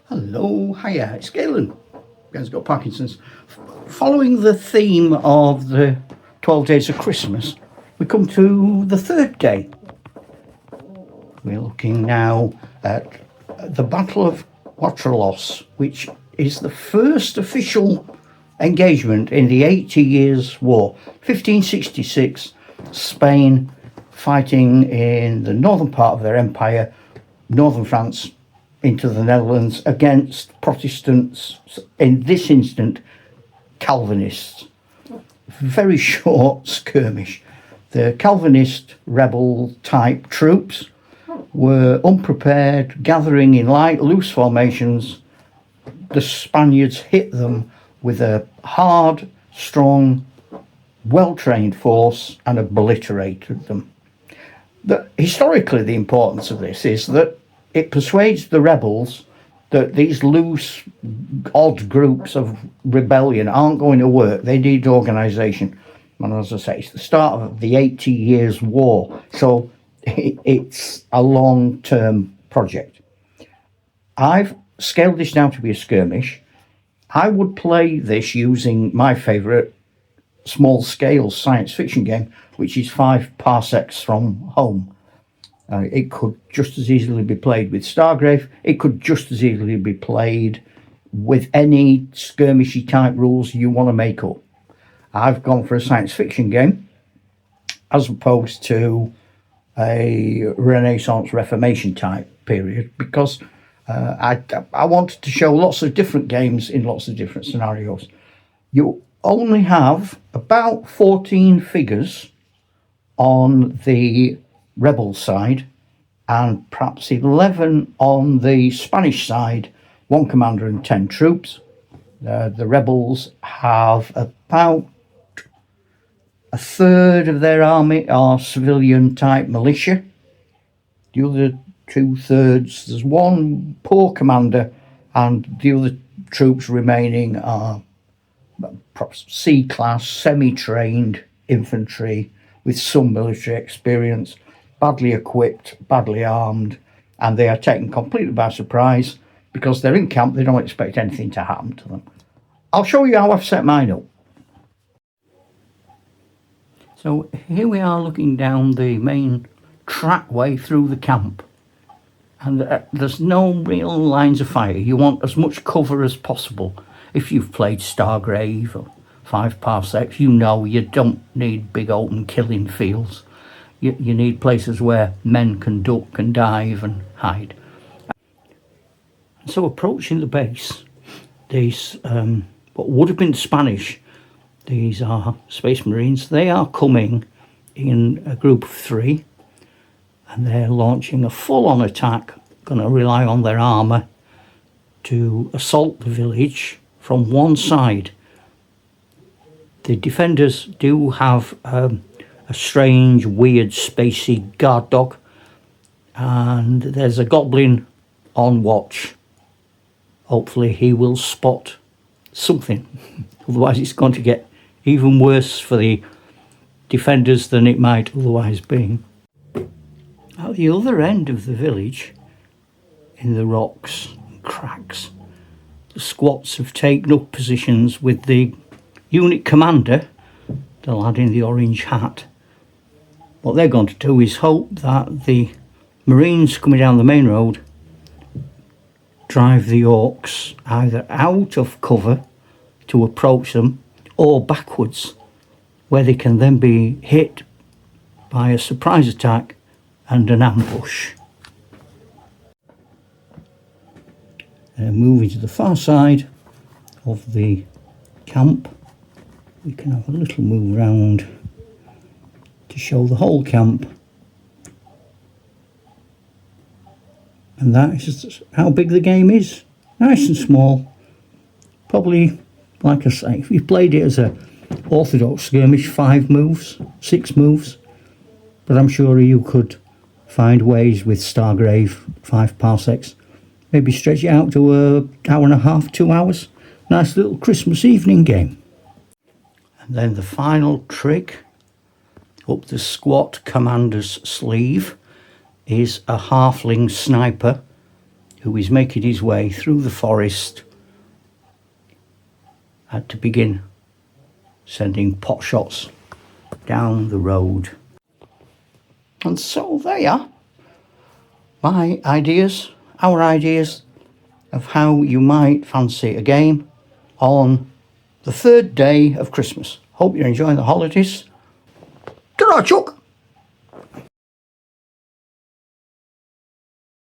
Hello, hiya, it's Galen. You guys got Parkinson's. Following the theme of the 12 days of Christmas, we come to the third day. We're looking now at the Battle of Waterloos, which is the first official engagement in the 80 Years' War. 1566, Spain fighting in the northern part of their empire, northern France, into the Netherlands against Protestants, in this instant Calvinists. Very short skirmish. The Calvinist rebel type troops were unprepared, gathering in light, loose formations. The Spaniards hit them with a hard, strong, well-trained force and obliterated them. Historically, the importance of this is that it persuades the rebels that these loose, odd groups of rebellion aren't going to work. They need organisation. And as I say, it's the start of the 80 Years' War. So it's a long-term project. I've scaled this down to be a skirmish. I would play this using my favourite small-scale science fiction game, which is 5 Parsecs from home. It could just as easily be played with Stargrave. It could just as easily be played with any skirmishy type rules you want to make up. I've gone for a science fiction game as opposed to a Renaissance Reformation type period because I wanted to show lots of different games in lots of different scenarios. You only have about 14 figures on the rebel side and perhaps 11 on the Spanish side, 1 commander and 10 troops. The rebels have about a third of their army are civilian type militia. The other 2/3, there's 1 poor commander, and the other troops remaining are C-class, semi-trained infantry with some military experience, badly equipped, badly armed, and they are taken completely by surprise because they're in camp. They don't expect anything to happen to them. I'll show you how I've set mine up. So here we are looking down the main trackway through the camp, and there's no real lines of fire. You want as much cover as possible. If you've played Stargrave or 5 Parsecs, you know you don't need big open killing fields. You need places where men can duck and dive and hide. So approaching the base, these what would have been Spanish, these are Space Marines. They are coming in a group of 3 and they're launching a full-on attack, going to rely on their armour to assault the village from one side. The defenders do have a strange, weird, spacey guard dog, and there's a goblin on watch. Hopefully he will spot something, otherwise it's going to get even worse for the defenders than it might otherwise be. At the other end of the village, in the rocks and cracks, the squats have taken up positions with the unit commander, the lad in the orange hat. What they're going to do is hope that the Marines coming down the main road drive the orcs either out of cover to approach them or backwards, where they can then be hit by a surprise attack and an ambush. Moving to the far side of the camp, we can have a little move around to show the whole camp, and that is how big the game is. Nice and small. Probably, like I say, if you played it as a orthodox skirmish, 5 moves, 6 moves, but I'm sure you could find ways with Stargrave, 5 Parsecs, maybe stretch it out to an hour and a half, 2 hours. Nice little Christmas evening game. And then the final trick up the squat commander's sleeve is a halfling sniper who is making his way through the forest, had to begin sending pot shots down the road. And so there you are. My ideas, our ideas of how you might fancy a game on the third day of Christmas. Hope you're enjoying the holidays. Ta-ra, Chuck!